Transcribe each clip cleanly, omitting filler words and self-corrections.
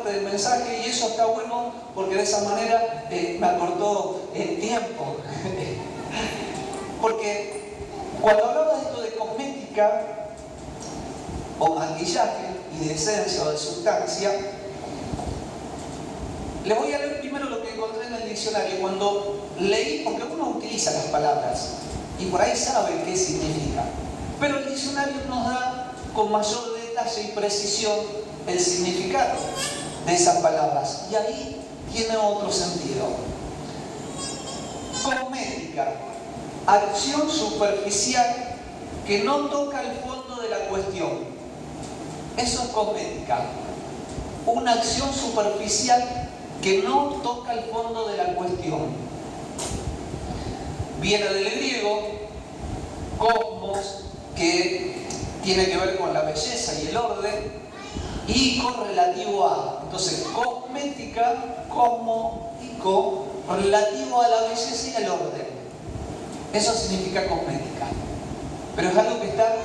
parte del mensaje, y eso está bueno porque de esa manera me acortó el tiempo. Porque cuando hablaba de esto de cosmética o maquillaje y de esencia o de sustancia, les voy a leer primero lo que encontré en el diccionario. Cuando leí, porque uno utiliza las palabras y por ahí sabe qué significa, pero el diccionario nos da con mayor detalle y precisión el significado de esas palabras, y ahí tiene otro sentido. Cosmética, acción superficial que no toca el fondo de la cuestión. Eso es cosmética, una acción superficial que no toca el fondo de la cuestión. Viene del griego cosmos, que tiene que ver con la belleza y el orden, y correlativo a. Entonces, cosmética, cosmo y co, relativo a la belleza y el orden. Eso significa cosmética. Pero es algo que está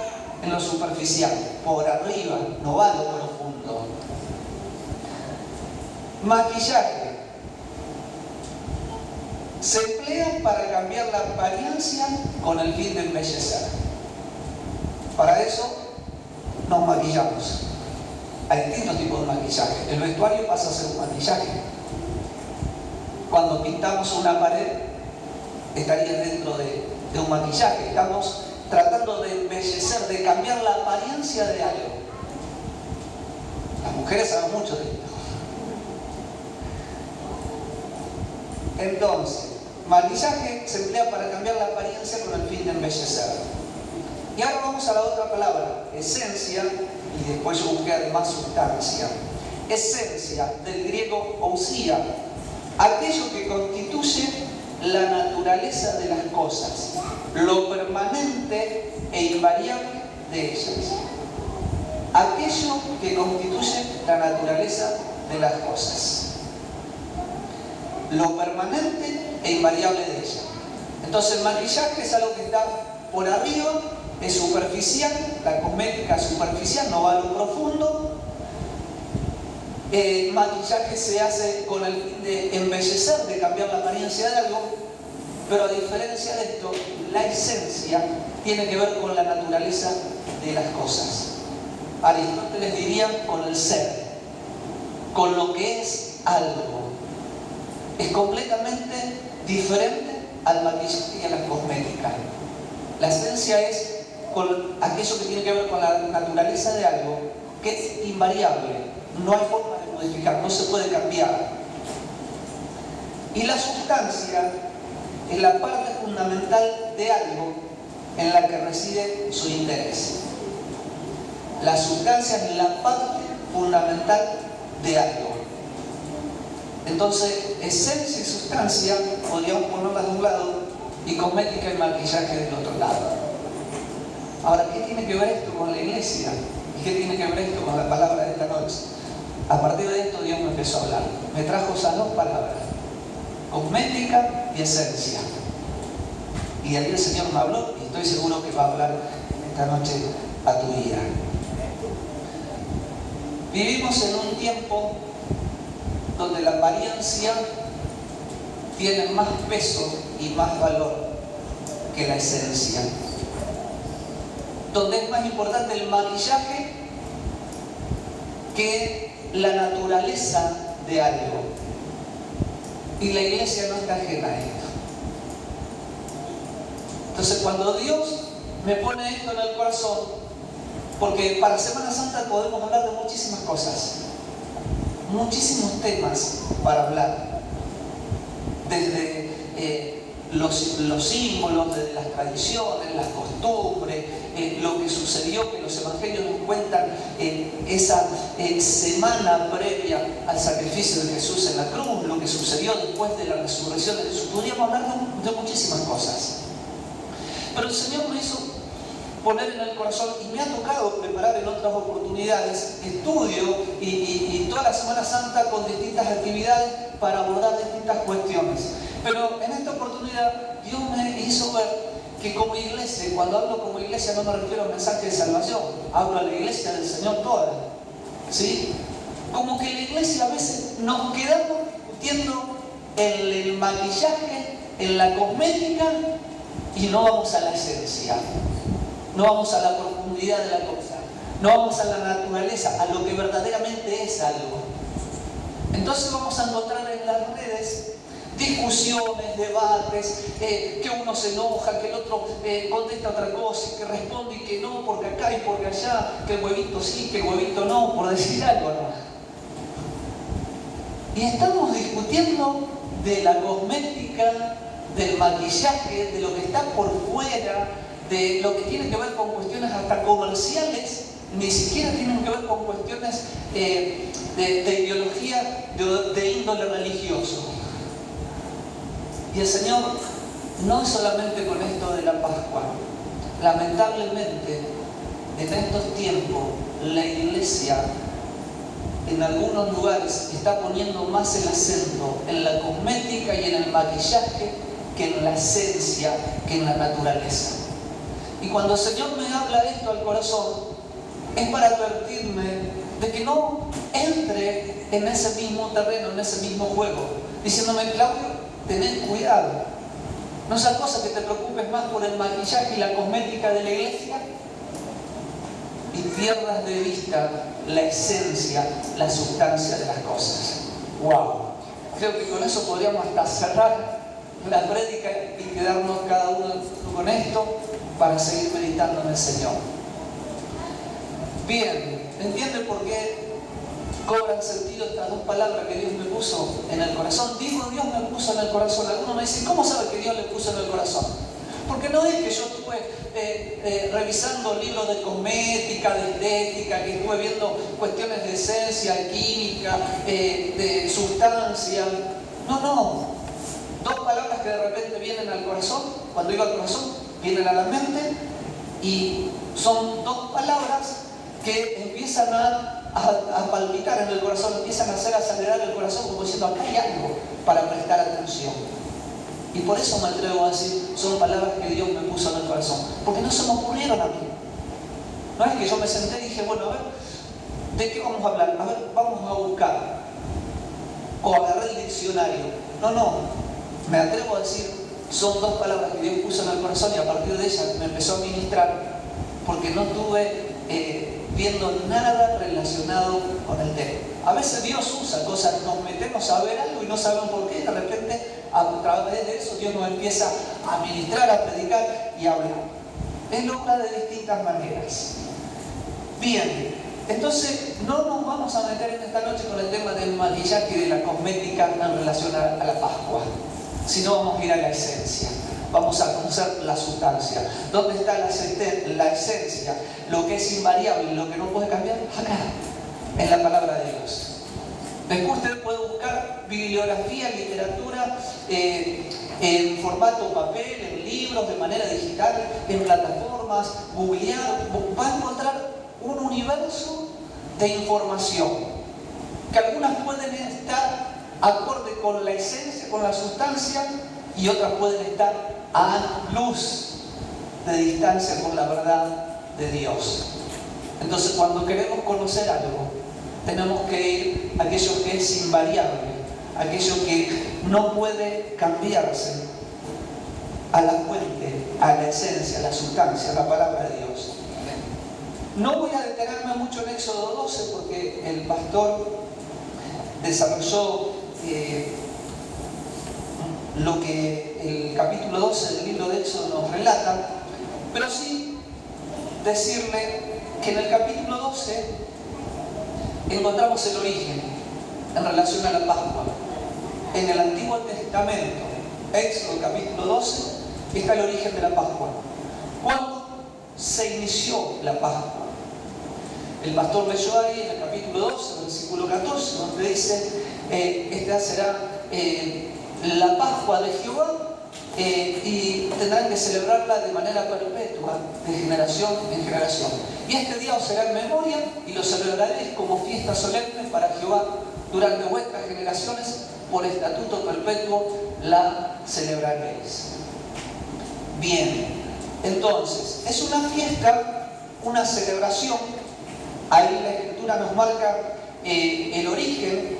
en lo superficial, por arriba, no va a lo profundo. Maquillaje. Se emplea para cambiar la apariencia con el fin de embellecer. Para eso nos maquillamos. Hay distintos tipos de maquillaje. El vestuario pasa a ser un maquillaje. Cuando pintamos una pared, estaría dentro de un maquillaje. Estamos tratando de embellecer, de cambiar la apariencia de algo. Las mujeres saben mucho de esto. Entonces, maquillaje se emplea para cambiar la apariencia con el fin de embellecer. Y ahora vamos a la otra palabra, esencia, y después yo busqué además sustancia. Esencia, del griego ousia, aquello que constituye la naturaleza de las cosas, lo permanente e invariable de ellas. Aquello que constituye la naturaleza de las cosas, lo permanente e invariable de ellas. Entonces el maquillaje es algo que está por arriba, es superficial, la cosmética es superficial, no va a lo profundo. El maquillaje se hace con el fin de embellecer, de cambiar la apariencia de algo, pero a diferencia de esto, la esencia tiene que ver con la naturaleza de las cosas. Aristóteles diría con el ser, con lo que es algo. Es completamente diferente al maquillaje y a la cosmética. La esencia es con aquello que tiene que ver con la naturaleza de algo, que es invariable, no hay forma de modificar, no se puede cambiar. Y la sustancia es la parte fundamental de algo en la que reside su interés. La sustancia es la parte fundamental de algo. Entonces, esencia y sustancia podríamos ponerlas de un lado y cosmética y maquillaje del otro lado. Ahora, ¿qué tiene que ver esto con la iglesia? ¿Y qué tiene que ver esto con la palabra de esta noche? A partir de esto Dios me empezó a hablar. Me trajo esas dos palabras, cosmética y esencia. Y de ahí el Señor me habló y estoy seguro que va a hablar esta noche a tu vida. Vivimos en un tiempo donde la apariencia tiene más peso y más valor que la esencia. Donde es más importante el maquillaje que la naturaleza de algo. Y la iglesia no está ajena a esto. Entonces, cuando Dios me pone esto en el corazón, porque para Semana Santa podemos hablar de muchísimas cosas, muchísimos temas para hablar, desde los símbolos, desde las tradiciones, las costumbres, lo que sucedió, que los evangelios nos cuentan esa semana previa al sacrificio de Jesús en la cruz, lo que sucedió después de la resurrección de Jesús. Podríamos hablar de muchísimas cosas, pero el Señor me hizo poner en el corazón, y me ha tocado preparar en otras oportunidades estudio y toda la Semana Santa con distintas actividades para abordar distintas cuestiones. Pero en esta oportunidad Dios me hizo ver que como iglesia, cuando hablo como iglesia no me refiero a mensaje de salvación, hablo a la iglesia del Señor toda, ¿sí? como que en la iglesia a veces nos quedamos discutiendo en el maquillaje, en la cosmética, y no vamos a la esencia, no vamos a la profundidad de la cosa, no vamos a la naturaleza, a lo que verdaderamente es algo. Entonces vamos a encontrar en las redes discusiones, debates, que uno se enoja, que el otro contesta otra cosa, que responde y que no, porque acá y porque allá, que el huevito sí, que el huevito no, por decir algo, ¿no? Y estamos discutiendo de la cosmética, del maquillaje, de lo que está por fuera, de lo que tiene que ver con cuestiones hasta comerciales, ni siquiera tienen que ver con cuestiones de ideología de índole religioso. Y el Señor no es solamente con esto de la Pascua. Lamentablemente, en estos tiempos, la iglesia en algunos lugares está poniendo más el acento en la cosmética y en el maquillaje que en la esencia, que en la naturaleza. Y cuando el Señor me habla esto al corazón, es para advertirme de que no entre en ese mismo terreno, en ese mismo juego, diciéndome: Claudio, tened cuidado. No sea cosa que te preocupes más por el maquillaje y la cosmética de la iglesia y pierdas de vista la esencia, la sustancia de las cosas. ¡Wow! Creo que con eso podríamos hasta cerrar la prédica y quedarnos cada uno con esto para seguir meditando en el Señor. Bien, ¿entiende por qué cobran sentido estas dos palabras que Dios me puso en el corazón? Digo, Dios me puso en el corazón. Algunos me dicen: ¿cómo sabe que Dios le puso en el corazón? Porque no es que yo estuve revisando libros de cosmética, de estética, que estuve viendo cuestiones de esencia, química, de sustancia. No. Dos palabras que de repente vienen al corazón. Cuando digo al corazón, vienen a la mente, y son dos palabras que empiezan a palpitar en el corazón, empiezan a hacer acelerar el corazón, como diciendo: acá hay algo para prestar atención. Y por eso me atrevo a decir: son palabras que Dios me puso en el corazón, porque no se me ocurrieron a mí. No es que yo me senté y dije: bueno, a ver, ¿de qué vamos a hablar? A ver, vamos a buscar. O agarré el diccionario. No. Me atrevo a decir: son dos palabras que Dios puso en el corazón, y a partir de ellas me empezó a ministrar, porque no estuve viendo nada relacionado con el tema. A veces Dios usa cosas, nos metemos a ver algo y no sabemos por qué, y de repente a través de eso Dios nos empieza a ministrar, a predicar y a hablar. Es loca de distintas maneras. Bien, entonces no nos vamos a meter en esta noche con el tema del maquillaje y de la cosmética en relación a la Pascua, sino vamos a ir a la esencia. Vamos a conocer la sustancia. ¿Dónde está la esencia? Lo que es invariable, lo que no puede cambiar, acá, en la palabra de Dios. Después usted puede buscar bibliografía, literatura, en formato papel, en libros, de manera digital, en plataformas, googlear. Va a encontrar un universo de información, que algunas pueden estar acorde con la esencia, con la sustancia, y otras pueden estar a luz de distancia con la verdad de Dios. Entonces, cuando queremos conocer algo, tenemos que ir a aquello que es invariable, aquello que no puede cambiarse, a la fuente, a la esencia, a la sustancia, a la palabra de Dios. No voy a detenerme mucho en Éxodo 12, porque el pastor desarrolló lo que el capítulo 12 del libro de Éxodo nos relata, pero sí decirle que en el capítulo 12 encontramos el origen en relación a la Pascua. En el Antiguo Testamento, Éxodo capítulo 12, está el origen de la Pascua. ¿Cuándo se inició la Pascua? El pastor leyó ahí en el capítulo 12, versículo 14, donde dice: esta será la Pascua de Jehová, y tendrán que celebrarla de manera perpetua, de generación en generación. Y este día os será en memoria, y lo celebraréis como fiesta solemne para Jehová durante vuestras generaciones, por estatuto perpetuo la celebraréis. Bien, entonces, es una fiesta, una celebración. Ahí la Escritura nos marca el origen,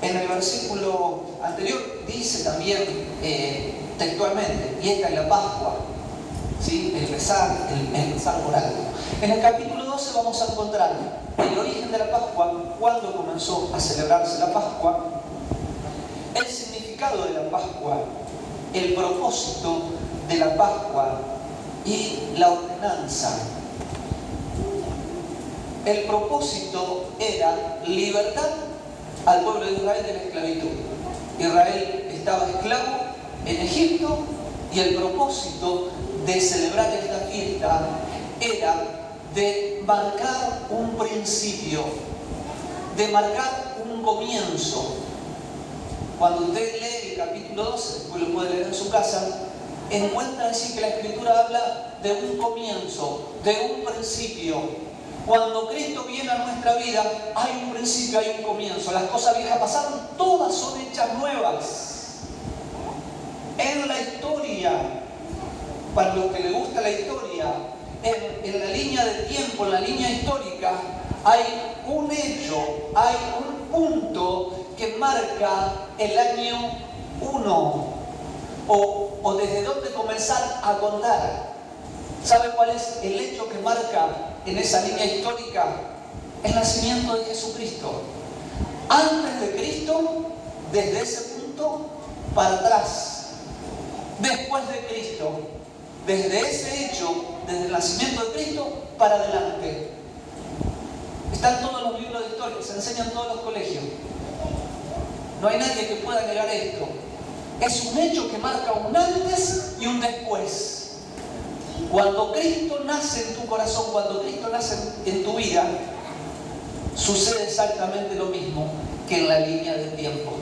en el versículo anterior dice también textualmente, y esta es la Pascua, ¿sí? El rezar por algo. En el capítulo 12 vamos a encontrar el origen de la Pascua, cuándo comenzó a celebrarse la Pascua, el significado de la Pascua, el propósito de la Pascua y la ordenanza. El propósito era libertad al pueblo de Israel de la esclavitud. Israel estaba esclavo en Egipto y el propósito de celebrar esta fiesta era de marcar un principio, de marcar un comienzo. Cuando usted lee el capítulo 12, después lo puede leer en su casa, encuentra así que la Escritura habla de un comienzo, de un principio. Cuando Cristo viene a nuestra vida, hay un principio, hay un comienzo. Las cosas viejas pasaron, todas son hechas nuevas. En la historia, para los que les gusta la historia, en la línea de tiempo, en la línea histórica, hay un hecho, hay un punto que marca el año 1 o desde dónde comenzar a contar. ¿Sabe cuál es el hecho que marca en esa línea histórica? El nacimiento de Jesucristo. Antes de Cristo, desde ese punto para atrás. Después de Cristo, desde ese hecho, desde el nacimiento de Cristo para adelante. Están todos los libros de historia, se enseñan en todos los colegios. No hay nadie que pueda negar esto. Es un hecho que marca un antes y un después. Cuando Cristo nace en tu corazón, cuando Cristo nace en tu vida, sucede exactamente lo mismo que en la línea de tiempo.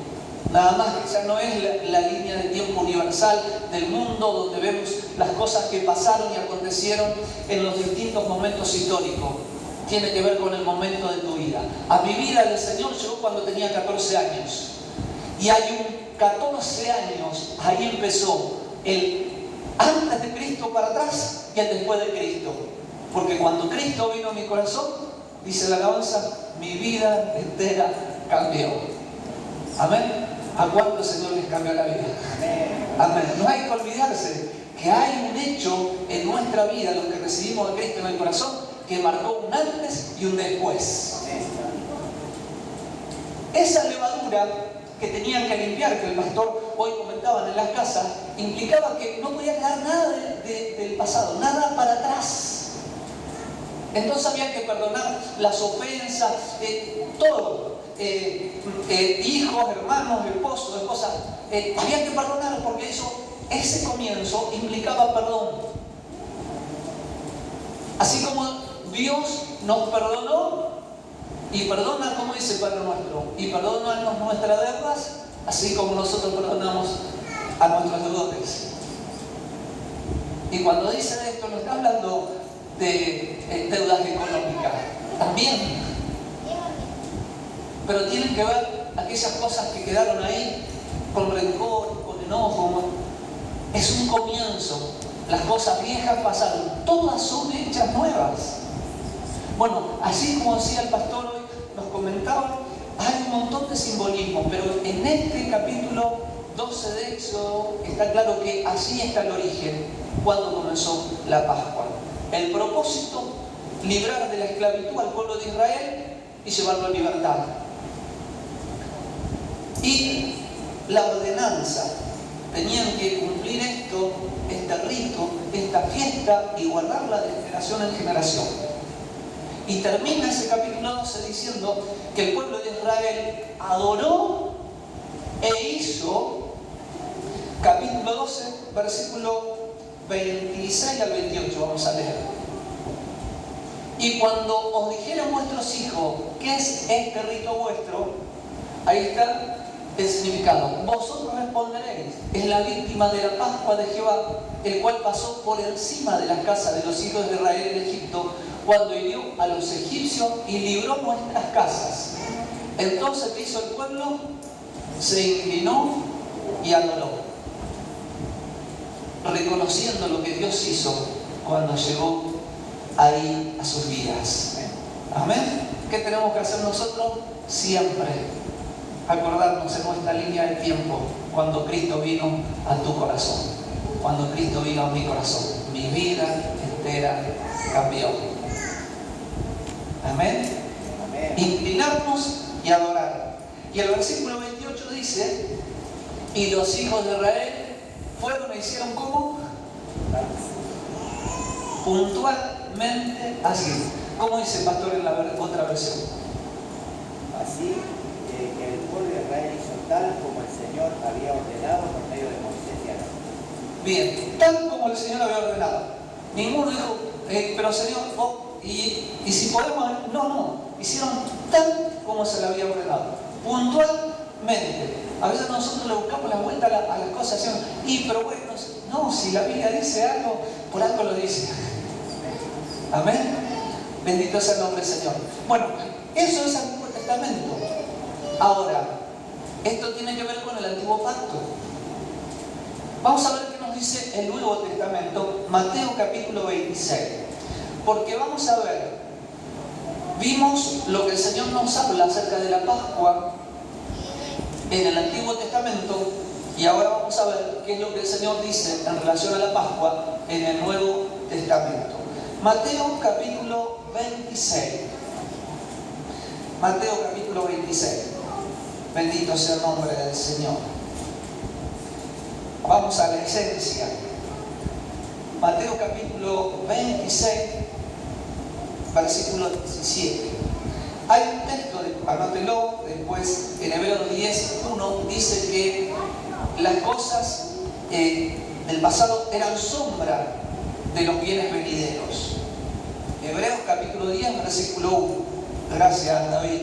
Nada más que ya no es la línea de tiempo universal del mundo donde vemos las cosas que pasaron y acontecieron en los distintos momentos históricos. Tiene que ver con el momento de tu vida. A mi vida el Señor llegó cuando tenía 14 años. Y hay un 14 años, ahí empezó el antes de Cristo para atrás y el después de Cristo. Porque cuando Cristo vino a mi corazón, dice la alabanza, mi vida entera cambió. Amén. ¿A cuántos Señor les cambió la vida? Amén. No hay que olvidarse que hay un hecho en nuestra vida, los que recibimos a Cristo en el corazón, que marcó un antes y un después. Esa levadura que tenían que limpiar, que el pastor hoy comentaban en las casas, implicaba que no podía quedar nada del pasado, nada para atrás. Entonces había que perdonar las ofensas, todo. Hijos, hermanos, esposos, esposas. Había que perdonar porque ese comienzo implicaba perdón. Así como Dios nos perdonó, y perdona, como dice el Padre nuestro, y perdónanos nuestras deudas, así como nosotros perdonamos a nuestros deudores. Y cuando dice esto, no está hablando de deudas económicas, también. Pero tienen que ver aquellas cosas que quedaron ahí, con rencor, con enojo. Es un comienzo. Las cosas viejas pasaron, todas son hechas nuevas. Bueno, así como decía el pastor hoy, nos comentaba, hay un montón de simbolismo, pero en este capítulo 12 de Éxodo está claro que así está el origen, cuando comenzó la Pascua. El propósito, librar de la esclavitud al pueblo de Israel y llevarlo a libertad. Y la ordenanza, tenían que cumplir esto, este rito, esta fiesta y guardarla de generación en generación. Y termina ese capítulo 12 diciendo que el pueblo de Israel adoró e hizo, capítulo 12, versículo 26 al 28, vamos a leer. Y cuando os dijeren vuestros hijos, ¿qué es este rito vuestro? Ahí está el significado. Vosotros responderéis, es la víctima de la Pascua de Jehová, el cual pasó por encima de las casas de los hijos de Israel en Egipto, cuando hirió a los egipcios y libró nuestras casas. Entonces, ¿qué hizo el pueblo? Se inclinó y adoró, reconociendo lo que Dios hizo cuando llegó ahí a sus vidas. Amén. ¿Qué tenemos que hacer nosotros? Siempre acordarnos en nuestra línea de tiempo cuando Cristo vino a tu corazón, cuando Cristo vino a mi corazón. Mi vida entera cambió. Amén. Amén. Inclinarnos y adorar. Y el versículo 28 dice: y los hijos de Israel fueron e hicieron como puntualmente así. ¿Cómo dice el pastor en la otra versión? Así que el pueblo de Israel hizo tal como el Señor había ordenado por medio de Moisés y Aarón. Bien, tal como el Señor había ordenado. Ninguno dijo, pero Señor, y si podemos, no, hicieron tal como se le había ordenado, puntualmente. A veces nosotros le buscamos la vuelta a las cosas, pero bueno, no, si la Biblia dice algo, por algo lo dice. Amén. Bendito sea el nombre del Señor. Bueno, eso es Antiguo Testamento. Ahora, esto tiene que ver con el Antiguo Pacto. Vamos a ver qué nos dice el Nuevo Testamento, Mateo capítulo 26. Porque vamos a ver, vimos lo que el Señor nos habla acerca de la Pascua en el Antiguo Testamento, y ahora vamos a ver qué es lo que el Señor dice en relación a la Pascua en el Nuevo Testamento. Mateo capítulo 26. Mateo capítulo 26. Bendito sea el nombre del Señor. Vamos a la esencia. Mateo capítulo 26, versículo 17. Hay un texto, anótelo, después en Hebreos 10:1 dice que las cosas del pasado eran sombra de los bienes venideros. Hebreos capítulo 10, versículo 1. Gracias, David.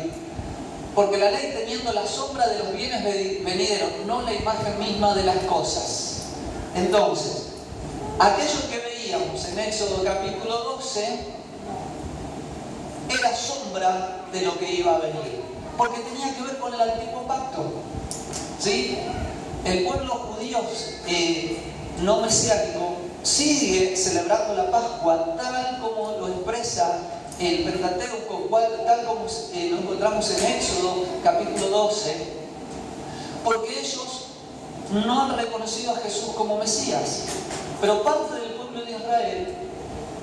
Porque la ley teniendo la sombra de los bienes venideros, no la imagen misma de las cosas. Entonces, aquello que veíamos en Éxodo capítulo 12 era sombra de lo que iba a venir, porque tenía que ver con el Antiguo Pacto. ¿Sí? El pueblo judío no mesiánico sigue celebrando la Pascua tal como lo expresa el Pentateuco, tal como lo encontramos en Éxodo capítulo 12, porque ellos no han reconocido a Jesús como Mesías. Pero parte del pueblo de Israel,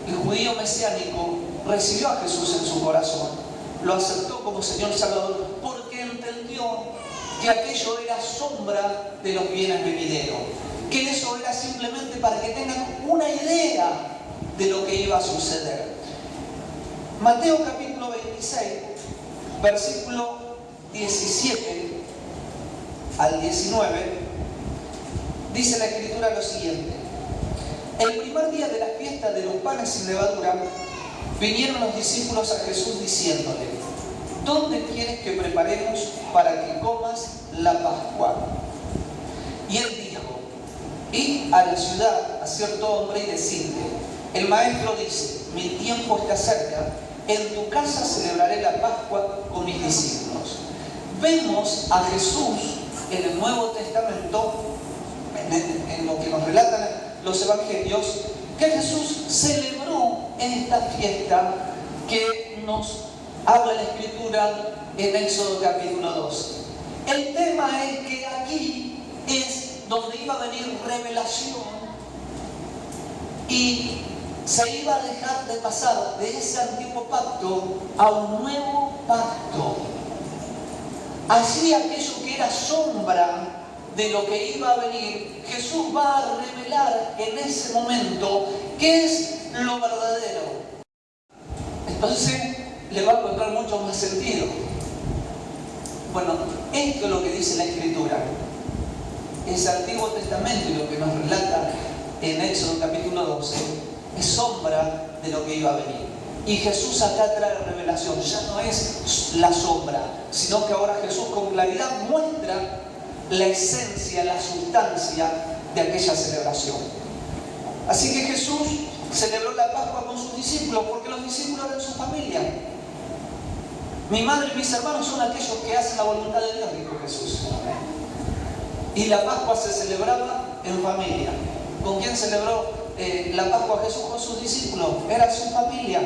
el judío mesiánico, recibió a Jesús en su corazón, lo aceptó como Señor y Salvador, porque entendió que aquello era sombra de los bienes venideros, que eso era simplemente para que tengan una idea de lo que iba a suceder. Mateo capítulo 26, versículo 17 al 19, dice la Escritura lo siguiente: el primer día de la fiesta de los panes sin levadura, vinieron los discípulos a Jesús diciéndole: ¿dónde quieres que preparemos para que comas la Pascua? Y él dijo: id a la ciudad a cierto hombre y decidle: el maestro dice, mi tiempo está cerca, en tu casa celebraré la Pascua con mis discípulos. Vemos a Jesús en el Nuevo Testamento, en lo que nos relatan los evangelios, que Jesús celebró en esta fiesta que nos habla la Escritura en Éxodo capítulo 12. El tema es que aquí es donde iba a venir revelación y se iba a dejar de pasar de ese antiguo pacto a un nuevo pacto. Así aquello que era sombra de lo que iba a venir, Jesús va a revelar en ese momento qué es lo verdadero. Entonces le va a encontrar mucho más sentido. Bueno, esto es lo que dice la Escritura. Ese Antiguo Testamento y lo que nos relata en Éxodo capítulo 12 es sombra de lo que iba a venir. Y Jesús acá trae revelación. Ya no es la sombra, sino que ahora Jesús con claridad muestra la esencia, la sustancia de aquella celebración. Así que Jesús celebró la Pascua con sus discípulos, porque los discípulos eran su familia. Mi madre y mis hermanos son aquellos que hacen la voluntad de Dios, dijo Jesús. Y la Pascua se celebraba en familia. ¿Con quién celebró la Pascua Jesús? Con sus discípulos. Era su familia.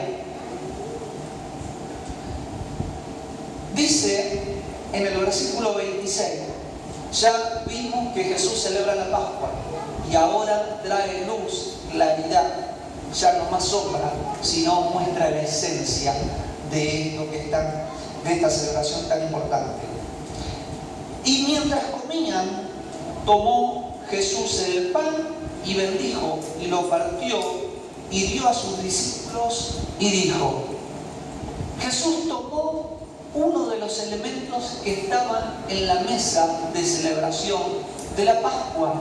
Dice en el versículo 26, ya vimos que Jesús celebra la Pascua y ahora trae luz, claridad, ya no más sombra, sino muestra la esencia de esto que de esta celebración tan importante. Y mientras comían, tomó Jesús el pan y bendijo y lo partió y dio a sus discípulos y dijo: Jesús tomó uno de los elementos que estaban en la mesa de celebración de la Pascua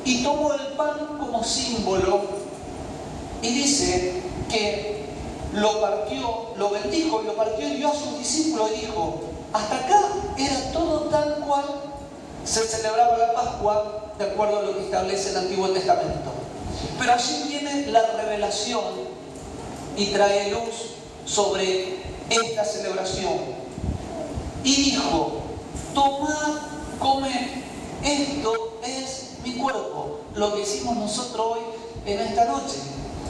y tomó el pan como símbolo y dice que lo partió, lo bendijo y lo partió y dio a sus discípulos y dijo: hasta acá era todo tal cual se celebraba la Pascua de acuerdo a lo que establece el Antiguo Testamento. Pero allí viene la revelación y trae luz sobre esta celebración. Y dijo: tomad, comed, esto es mi cuerpo. Lo que hicimos nosotros hoy en esta noche,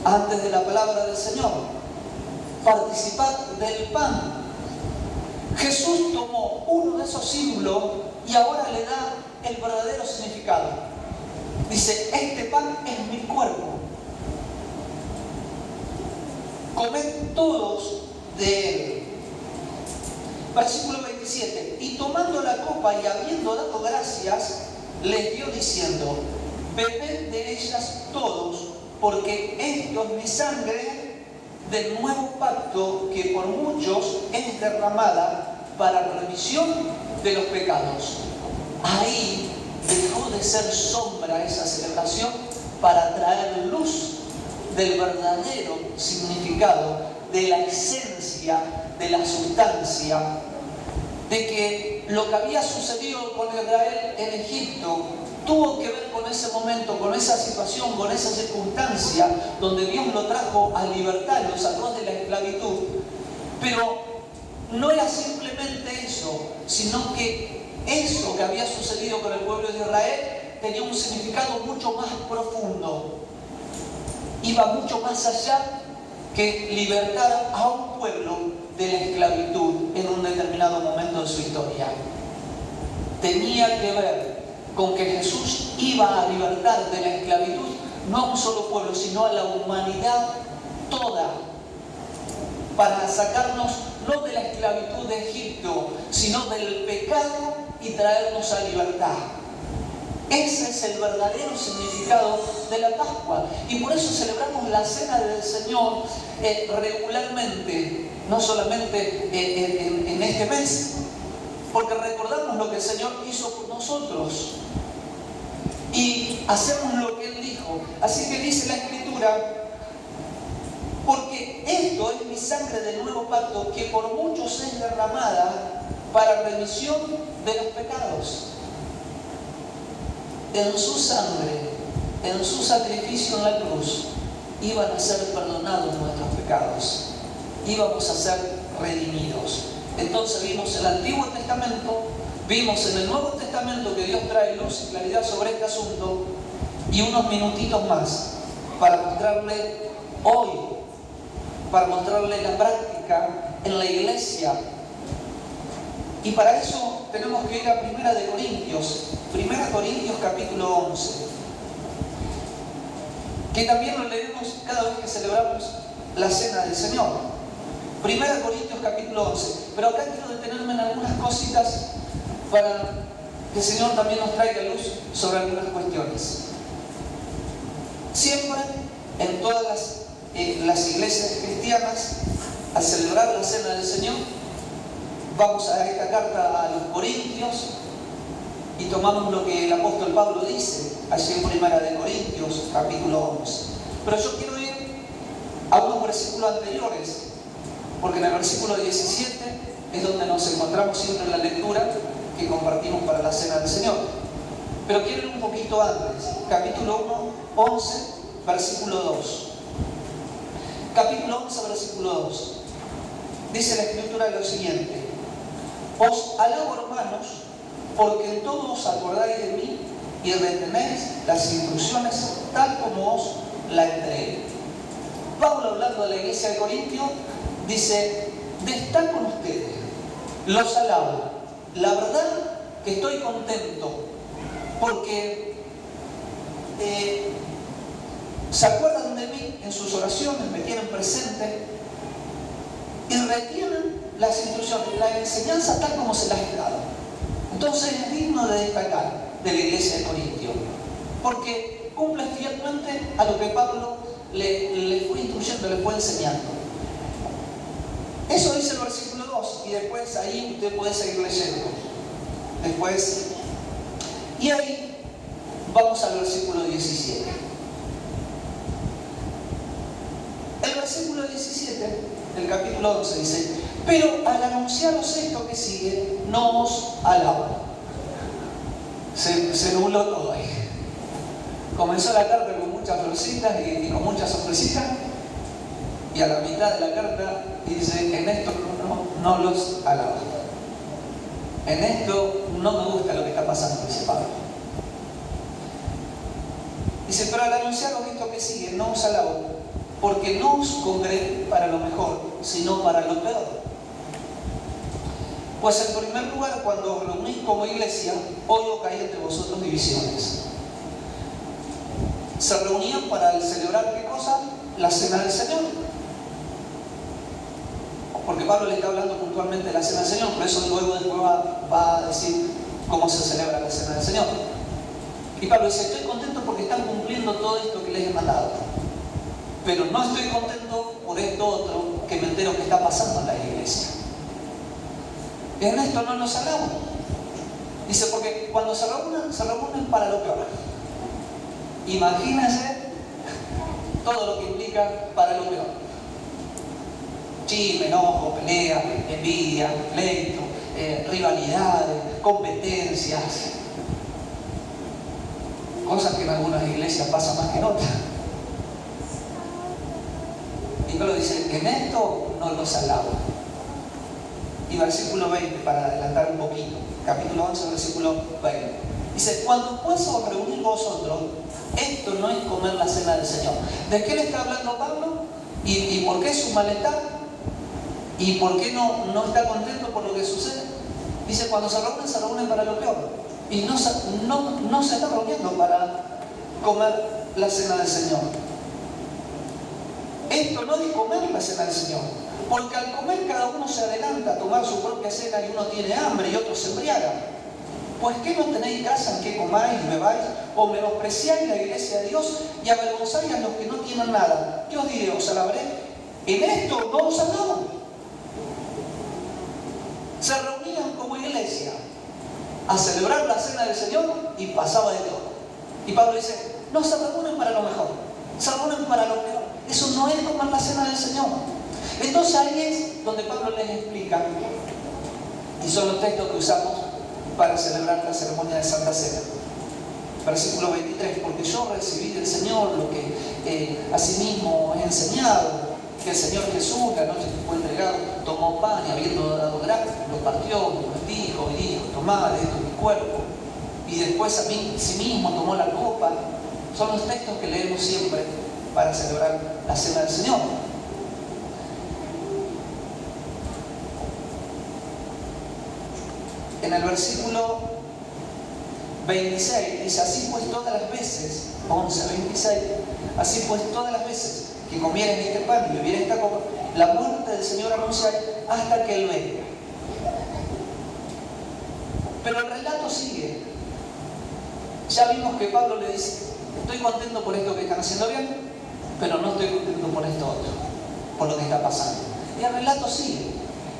antes de la palabra del Señor. Participad del pan. Jesús tomó uno de esos símbolos y ahora le da el verdadero significado. Dice: este pan es mi cuerpo. Comed todos de él. Versículo 27. Y tomando la copa y habiendo dado gracias, les dio diciendo: bebed de ellas todos, porque esto es mi sangre del nuevo pacto que por muchos es derramada para remisión de los pecados. Ahí dejó de ser sombra esa celebración para traer luz del verdadero significado, de la esencia, de la sustancia, de que lo que había sucedido con Israel en Egipto tuvo que ver con ese momento, con esa situación, con esa circunstancia donde Dios lo trajo a libertad, lo sacó de la esclavitud. Pero no era simplemente eso, sino que eso que había sucedido con el pueblo de Israel tenía un significado mucho más profundo. Iba mucho más allá que libertar a un pueblo de la esclavitud en un determinado momento de su historia. Tenía que ver con que Jesús iba a libertar de la esclavitud no a un solo pueblo, sino a la humanidad toda, para sacarnos no de la esclavitud de Egipto, sino del pecado y traernos a libertad. Ese es el verdadero significado de la Pascua. Y por eso celebramos la Cena del Señor regularmente, no solamente en este mes, porque recordamos lo que el Señor hizo por nosotros y hacemos lo que Él dijo. Así que dice la Escritura: porque esto es mi sangre del nuevo pacto, que por muchos es derramada para remisión de los pecados. En su sangre, en su sacrificio en la cruz, iban a ser perdonados nuestros pecados, íbamos a ser redimidos. Entonces vimos el Antiguo Testamento, vimos en el Nuevo Testamento que Dios trae luz y claridad sobre este asunto, y unos minutitos más para mostrarle hoy, para mostrarle la práctica en la iglesia. Y para eso tenemos que ir a 1 Corintios capítulo 11, que también lo leemos cada vez que celebramos la Cena del Señor. 1 Corintios capítulo 11. Pero acá quiero detenerme en algunas cositas para que el Señor también nos traiga luz sobre algunas cuestiones. Siempre, en todas las iglesias cristianas, al celebrar la Cena del Señor, vamos a esta carta a los Corintios y tomamos lo que el apóstol Pablo dice allí en 1 Corintios capítulo 11. Pero yo quiero ir a unos versículos anteriores, porque en el versículo 17 es donde nos encontramos siempre en la lectura que compartimos para la Cena del Señor. Pero quiero ir un poquito antes, capítulo 1, 11, versículo 2. Capítulo 11, versículo 2. Dice la Escritura lo siguiente: os alabo, hermanos, porque en todo os acordáis de mí y retenéis las instrucciones tal como os la entregué. Pablo, hablando de la iglesia de Corintio, dice: de estar con ustedes. Los alabo. La verdad que estoy contento porque se acuerdan de mí en sus oraciones, me tienen presente y retienen las instrucciones, la enseñanza tal como se las he dado. Entonces es digno de destacar de la iglesia de Corintio, porque cumple fielmente a lo que Pablo le fue instruyendo, le fue enseñando. Eso dice el versículo 2, y después ahí usted puede seguir leyendo. Después, y ahí vamos al versículo 17. El versículo 17 del capítulo 11 dice: pero al anunciaros esto que sigue, no os alabo. Se nubló todo ahí. Comenzó la carta con muchas florcitas y con muchas sorpresitas, y a la mitad de la carta dice: en esto no los alabo. En esto no me gusta lo que está pasando, dice Pablo. Dice: pero al anunciaros esto que sigue, no os alabo, porque no os congregué para lo mejor, sino para lo peor. Pues en primer lugar, cuando os reunís como iglesia, oigo que hay entre vosotros divisiones. Se reunían para celebrar, ¿qué cosa? La cena del Señor. Porque Pablo le está hablando puntualmente de la cena del Señor, por eso luego después va a decir cómo se celebra la cena del Señor. Y Pablo dice: estoy contento porque están cumpliendo todo esto que les he mandado, pero no estoy contento por esto otro que me entero que está pasando en la iglesia. En esto no los alabo. Dice: porque cuando se reúnen para lo peor. Imagínense todo lo que implica para lo peor: chisme, enojo, pelea, envidia, pleito, rivalidades, competencias, cosas que en algunas iglesias pasan más que en otras. Y Pablo dice: en esto no los alabo. Y versículo 20, para adelantar un poquito, capítulo 11, versículo 20. Dice: cuando pues os reunís vosotros, esto no es comer la cena del Señor. ¿De qué le está hablando Pablo? ¿Y por qué su malestar? ¿Y por qué no está contento por lo que sucede? Dice: cuando se reúnen para lo peor. Y no se está reuniendo para comer la cena del Señor. Esto no es comer la cena del Señor, porque al comer cada uno se adelanta a tomar su propia cena y uno tiene hambre y otro se embriaga. Pues ¿qué no tenéis casa en que comáis y bebáis? ¿O menospreciáis la iglesia de Dios y avergonzáis a los que no tienen nada? ¿Qué os diré? ¿Os alabaré? En esto no os alabo. Se reunían como iglesia a celebrar la cena del Señor y pasaba de todo. Y Pablo dice: no se reúnen para lo mejor, se reúnen para lo peor. Eso no es comer la cena del Señor. Entonces ahí es donde Pablo les explica, y son los textos que usamos para celebrar la ceremonia de Santa Cena. Versículo 23: porque yo recibí del Señor lo que asimismo he enseñado, que el Señor Jesús, la noche que fue entregado, tomó pan y habiendo dado gracias, lo partió, lo bendijo y dijo: tomad, esto es mi cuerpo. Y después a sí mismo tomó la copa. Son los textos que leemos siempre para celebrar la cena del Señor. En el versículo 26 dice: así pues todas las veces, 11:26, así pues todas las veces que comieran este pan y bebieran esta copa, la muerte del Señor anunciará hasta que Él venga. Pero el relato sigue. Ya vimos que Pablo le dice: estoy contento por esto que están haciendo bien, pero no estoy contento por esto otro, por lo que está pasando. Y el relato sigue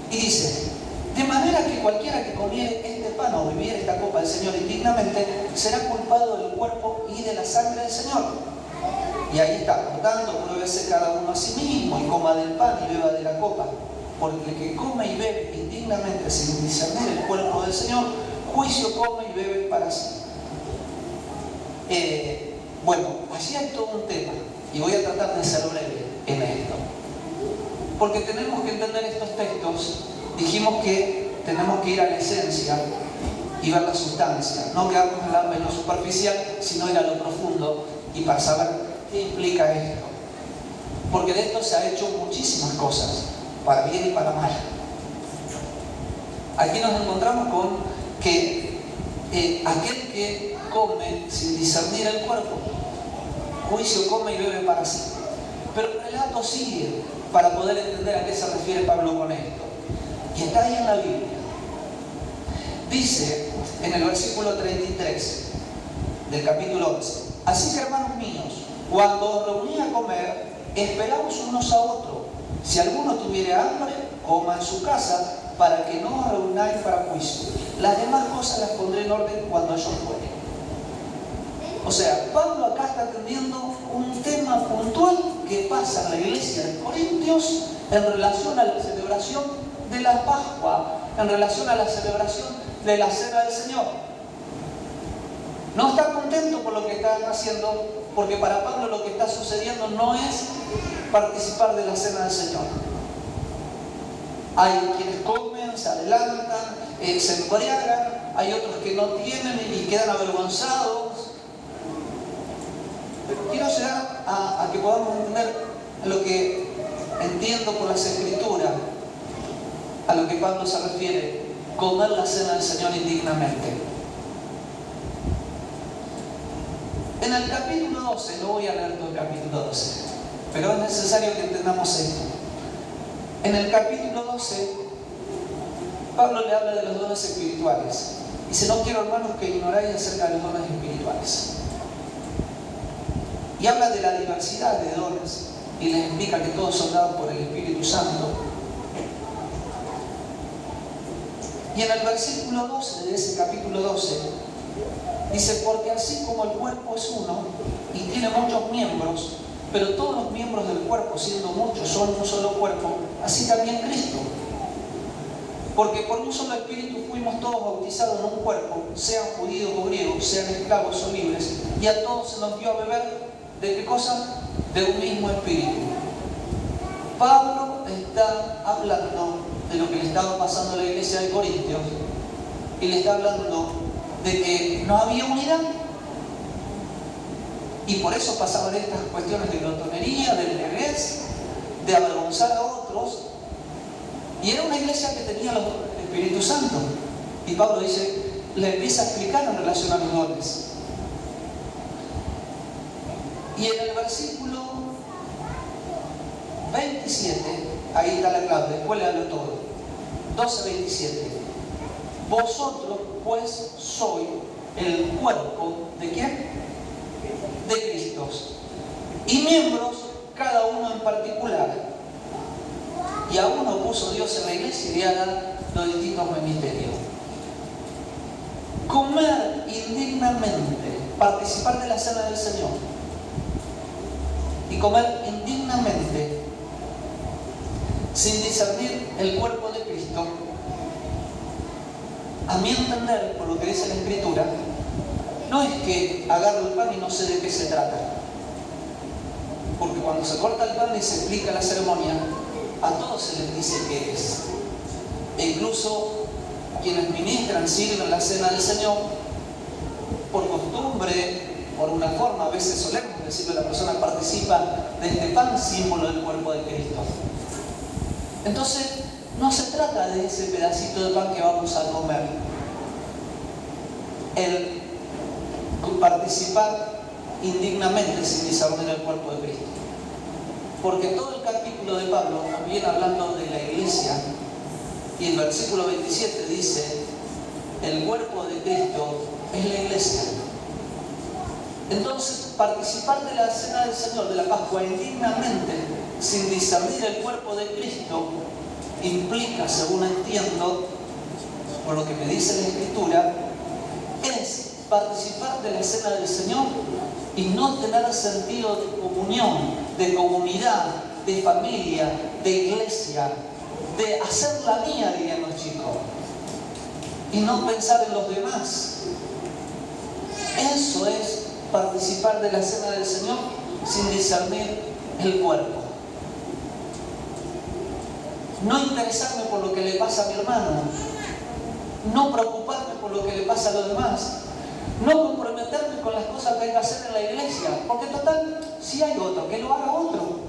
y dice: de manera que cualquiera que comiere este pan o bebiere esta copa del Señor indignamente será culpado del cuerpo y de la sangre del Señor. Y ahí está: por tanto, pruébese cada uno a sí mismo y coma del pan y beba de la copa, porque el que come y bebe indignamente sin discernir el cuerpo del Señor, juicio come y bebe para sí. Bueno, allí hay todo un tema y voy a tratar de ser breve en esto, porque tenemos que entender estos textos. Dijimos que tenemos que ir a la esencia y ver la sustancia, no quedarnos en lo superficial, sino ir a lo profundo y para saber qué implica esto. Porque de esto se ha hecho muchísimas cosas. para bien y para mal. Aquí nos encontramos con que aquel que come sin discernir el cuerpo, juicio come y bebe para sí. Pero el relato sigue para poder entender a qué se refiere Pablo con esto. Y está ahí en la Biblia. Dice en el versículo 33 del capítulo 11: así que, hermanos míos, cuando os reunís a comer, esperaos unos a otros. Si alguno tuviere hambre, coma en su casa, para que no os reunáis para juicio. Las demás cosas las pondré en orden cuando ellos fueren. O sea, Pablo acá está atendiendo un tema puntual que pasa en la iglesia de Corintios en relación a la celebración de la Pascua, en relación a la celebración de la Cena del Señor. No está contento por lo que están haciendo, porque para Pablo lo que está sucediendo no es participar de la Cena del Señor. Hay quienes comen, se adelantan, se embriagan, hay otros que no tienen y quedan avergonzados. Pero quiero llegar a que podamos entender lo que entiendo por las Escrituras, a lo que Pablo se refiere: comer la Cena del Señor indignamente. En el capítulo 12, no voy a leer todo el capítulo 12, pero es necesario que entendamos esto. En el capítulo 12, Pablo le habla de los dones espirituales. Dice: no quiero, hermanos, que ignoráis acerca de los dones espirituales. Y habla de la diversidad de dones y les explica que todos son dados por el Espíritu Santo. Y en el versículo 12 de ese capítulo 12 dice: porque así como el cuerpo es uno y tiene muchos miembros, pero todos los miembros del cuerpo, siendo muchos, son un solo cuerpo, así también Cristo. Porque por un solo espíritu fuimos todos bautizados en un cuerpo, sean judíos o griegos, sean esclavos o libres, y a todos se nos dio a beber, ¿de qué cosa? De un mismo espíritu. Pablo está hablando de lo que le estaba pasando a la iglesia de Corintios, y le está hablando de que no había unidad. Y por eso pasaban estas cuestiones de glotonería, de embriaguez, de avergonzar a otros. Y era una iglesia que tenía los Espíritu Santo. Y Pablo dice, le empieza a explicar en relación a los dones. Y en el versículo 27, ahí está la clave, después le hablo todo. 12:27. Vosotros pues sois el cuerpo ¿de quién? De Cristo. Y miembros, cada uno en particular. Y a uno puso Dios en la iglesia y haga los distintos ministerios. Comer indignamente, participar de la cena del Señor y comer indignamente sin discernir el cuerpo de Cristo, a mi entender, por lo que dice la Escritura, no es que agarro el pan y no sé de qué se trata. Porque cuando se corta el pan y se explica la ceremonia, a todos se les dice qué es. E incluso quienes ministran, sirven la cena del Señor, por costumbre, por una forma, a veces solemos decirle a la persona, participa de este pan, símbolo del cuerpo de Cristo. Entonces, no se trata de ese pedacito de pan que vamos a comer. El participar indignamente sin discernir el cuerpo de Cristo. Porque todo el capítulo de Pablo viene hablando de la iglesia, y el versículo 27 dice, el cuerpo de Cristo es la iglesia. Entonces, participar de la cena del Señor, de la Pascua, indignamente, sin discernir el cuerpo de Cristo, implica, según entiendo, por lo que me dice la Escritura, es participar de la cena del Señor y no tener sentido de comunión, de comunidad, de familia, de iglesia, de hacer la mía, dirían los chicos, y no pensar en los demás. Eso es participar de la cena del Señor sin discernir el cuerpo. No interesarme por lo que le pasa a mi hermano, no preocuparme por lo que le pasa a los demás, no comprometerme con las cosas que hay que hacer en la iglesia, porque total, si hay otro, que lo haga otro.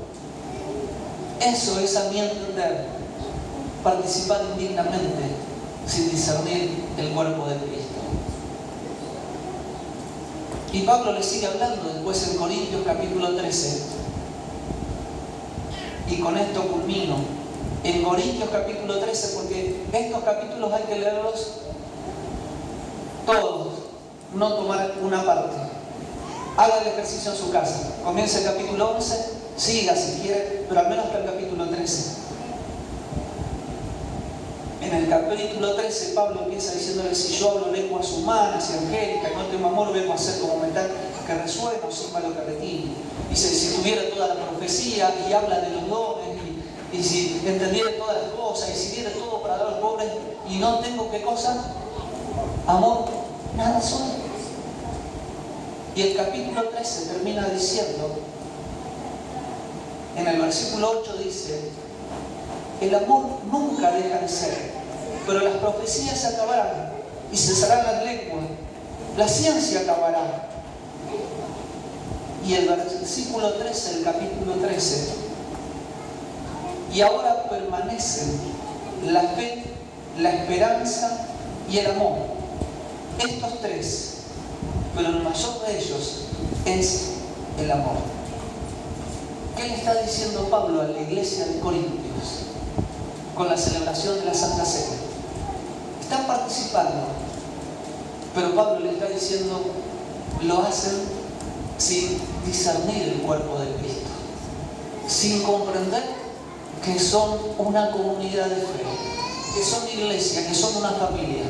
Eso es, a mi entender, participar indignamente sin discernir el cuerpo de Cristo. Y Pablo le sigue hablando después en Corintios capítulo 13. Y con esto culmino. En Corintios capítulo 13, porque estos capítulos hay que leerlos todos, no tomar una parte. Haga el ejercicio en su casa. Comienza el capítulo 11, siga si quiere, pero al menos hasta el capítulo 13. En el capítulo 13 Pablo empieza diciéndole: si yo hablo lenguas humanas y angélicas y no tengo amor, vengo a ser como metal que resuena o símbolo que retiene. Dice: si tuviera toda la profecía y habla de los dones y si entendiera todas las cosas y si diera todo para dar a los pobres y no tengo ¿qué cosa? Amor, nada soy. Y el capítulo 13 termina diciendo, en el versículo 8 dice: el amor nunca deja de ser, pero las profecías se acabarán y cesarán las lenguas, la ciencia acabará. Y el versículo 13, el capítulo 13: y ahora permanecen la fe, la esperanza y el amor. Estos tres, pero el mayor de ellos es el amor. ¿Qué le está diciendo Pablo a la iglesia de Corintios con la celebración de la Santa Cena? Están participando, pero Pablo le está diciendo: lo hacen sin discernir el cuerpo de Cristo, sin comprender que son una comunidad de fe, que son iglesia, que son una familia.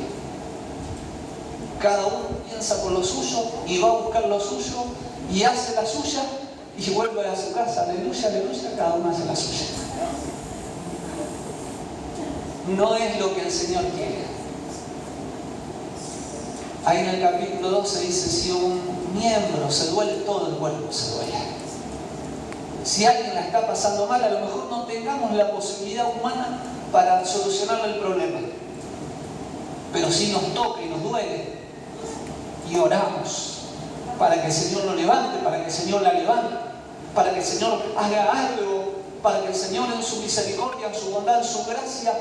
Cada uno piensa por lo suyo y va a buscar lo suyo y hace la suya y vuelve a su casa. Aleluya, aleluya, cada uno hace la suya. No es lo que el Señor quiere. Ahí en el capítulo 12 dice: si un miembro se duele, todo el cuerpo se duele. Si alguien la está pasando mal, a lo mejor no tengamos la posibilidad humana para solucionarle el problema. Pero si nos toca y nos duele, y oramos para que el Señor lo levante, para que el Señor la levante, para que el Señor haga algo, para que el Señor en su misericordia, en su bondad, en su gracia,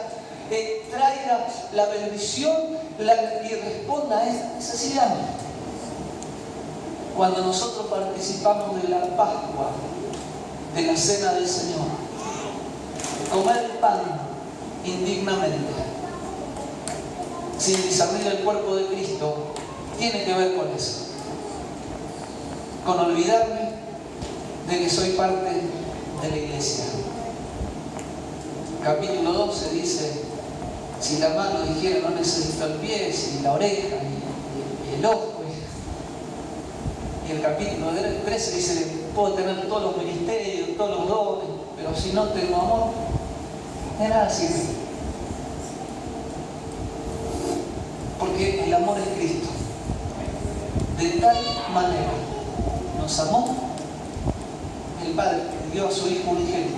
traiga la bendición y responda a esa necesidad. Cuando nosotros participamos de la Pascua, de la Cena del Señor, comer pan indignamente, sin discernir el cuerpo de Cristo, tiene que ver con eso, con olvidarme de que soy parte de la iglesia. Capítulo 12 dice: si la mano dijera no necesito el pie, si la oreja y el ojo. Y el capítulo 13 dice: puedo tener todos los ministerios, todos los dones, pero si no tengo amor, de nada sirve. Porque el amor es Cristo. De tal manera nos amó el Padre, que dio a su Hijo unigénito.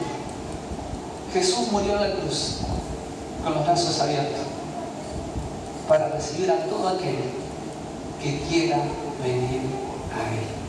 Jesús murió en la cruz con los brazos abiertos para recibir a todo aquel que quiera venir a Él.